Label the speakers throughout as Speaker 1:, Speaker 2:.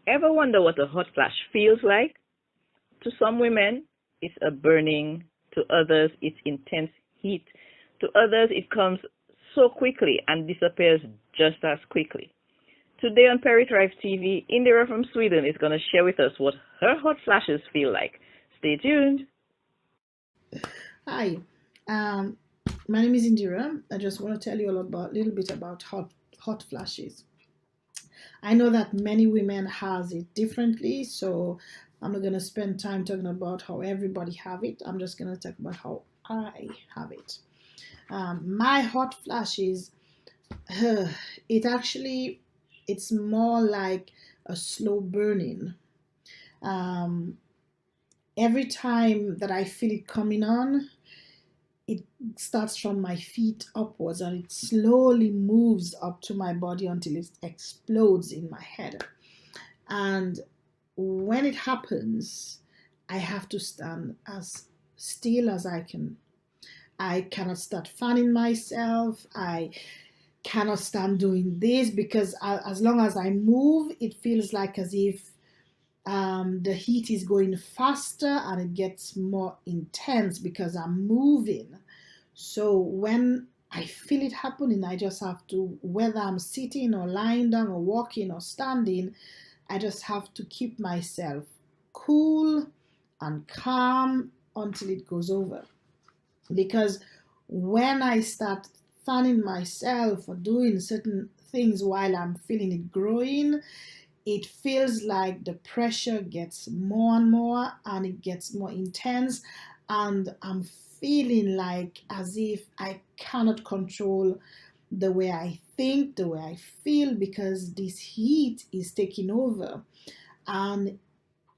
Speaker 1: Ever wonder what a hot flash feels like? To some women, it's a burning. To others, it's intense heat. To others, it comes so quickly and disappears just as quickly. Today on PeriThrive TV, Indira from Sweden is going to share with us what her hot flashes feel like. Stay tuned.
Speaker 2: Hi, um, my name is Indira. I just want to tell you a little bit about hot flashes. I know that many women has it differently, so I'm not gonna spend time talking about how everybody have it. I'm just gonna talk about how I have it. My hot flashes, it actually, it's more like a slow burning. Um, every time that I feel it coming on, it starts from my feet upwards and it slowly moves up to my body until it explodes in my head. And when it happens, I have to stand as still as I can. I cannot start fanning myself. I cannot stand doing this because as long as I move, it feels like as if the heat is going faster and it gets more intense because I'm moving. So when I feel it happening, I just have to, whether I'm sitting or lying down or walking or standing, I just have to keep myself cool and calm until it goes over. Because when I start fanning myself or doing certain things while I'm feeling it growing, it feels like the pressure gets more and more and it gets more intense, and I'm feeling like as if I cannot control the way I think, the way I feel, because this heat is taking over. And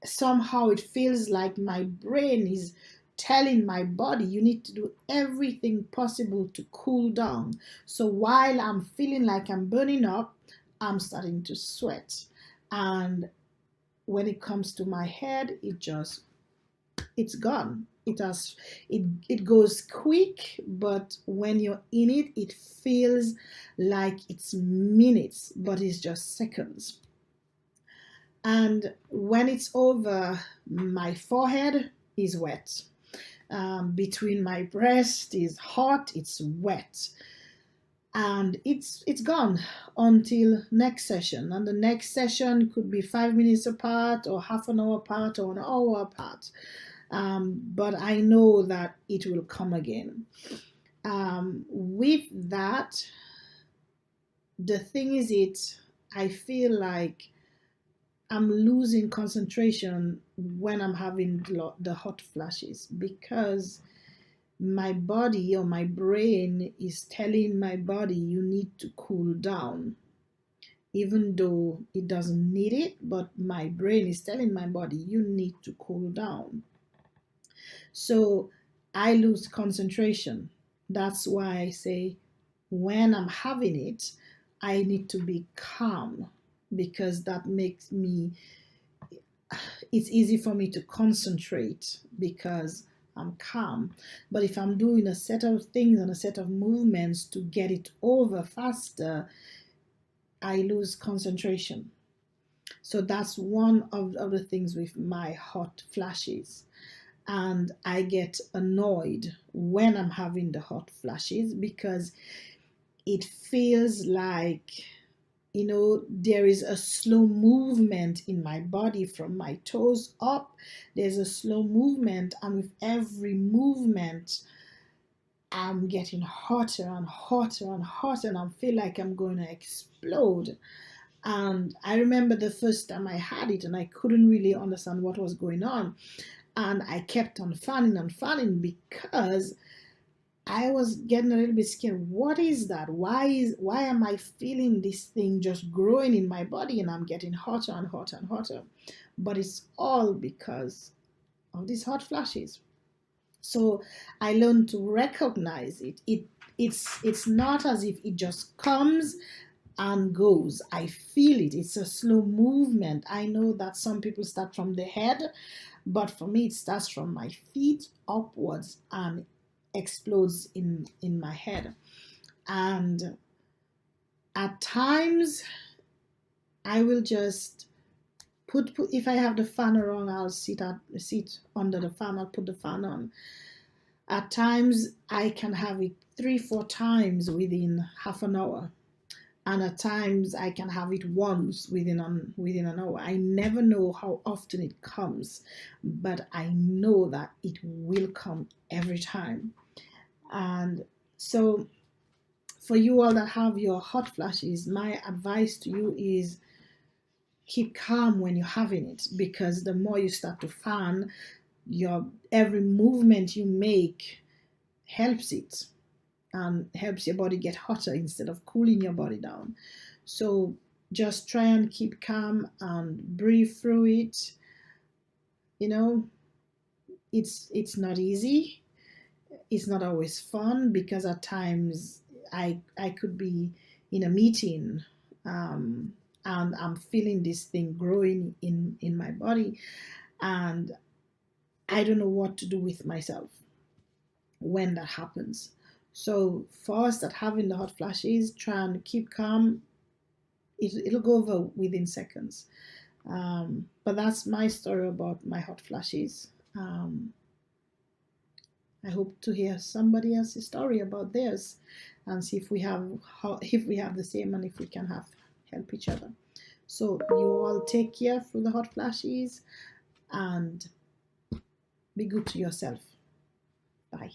Speaker 2: somehow it feels like my brain is telling my body, you need to do everything possible to cool down. So while I'm feeling like I'm burning up, I'm starting to sweat. And when it comes to my head, it's gone. It goes quick, but when you're in it, it feels like it's minutes, but it's just seconds. And when it's over, my forehead is wet. Between my breast is hot, it's wet, and it's gone until next session. And the next session could be 5 minutes apart, or half an hour apart, or an hour apart. But I know that it will come again. With that, the thing is, I feel like I'm losing concentration when I'm having the hot flashes, because my body or my brain is telling my body, you need to cool down, even though it doesn't need it, but my brain is telling my body, you need to cool down. So I lose concentration. That's why I say when I'm having it, I need to be calm, because that makes me, it's easy for me to concentrate because I'm calm. But if I'm doing a set of things and a set of movements to get it over faster, I lose concentration. So that's one of the things with my hot flashes. And I get annoyed when I'm having the hot flashes because it feels like, there is a slow movement in my body from my toes up. There's a slow movement, and with every movement, I'm getting hotter and hotter and hotter, and I feel like I'm going to explode. And I remember the first time I had it, and I couldn't really understand what was going on. And I kept on fanning and fanning because I was getting a little bit scared. What is that? Why am I feeling this thing just growing in my body and I'm getting hotter and hotter and hotter? But it's all because of these hot flashes. So I learned to recognize it. It's not as if it just comes and goes. I feel it. It's a slow movement. I know that some people start from the head, but for me it starts from my feet upwards and explodes in my head. And at times I will just if I have the fan around, I'll sit under the fan. I'll put the fan on. At times I can have it 3-4 times within half an hour, and at times I can have it once within an hour. I never know how often it comes, but I know that it will come every time. And so for you all that have your hot flashes, my advice to you is keep calm when you're having it, because the more you start to fan, every movement you make helps it, and helps your body get hotter instead of cooling your body down. So just try and keep calm and breathe through it. You know, it's not easy. It's not always fun, because at times I could be in a meeting, and I'm feeling this thing growing in my body, and I don't know what to do with myself when that happens. So for us that having the hot flashes, try and keep calm. It'll go over within seconds. But that's my story about my hot flashes. I hope to hear somebody else's story about theirs, and see if we have the same, and if we can help each other. So you all take care through the hot flashes, and be good to yourself. Bye.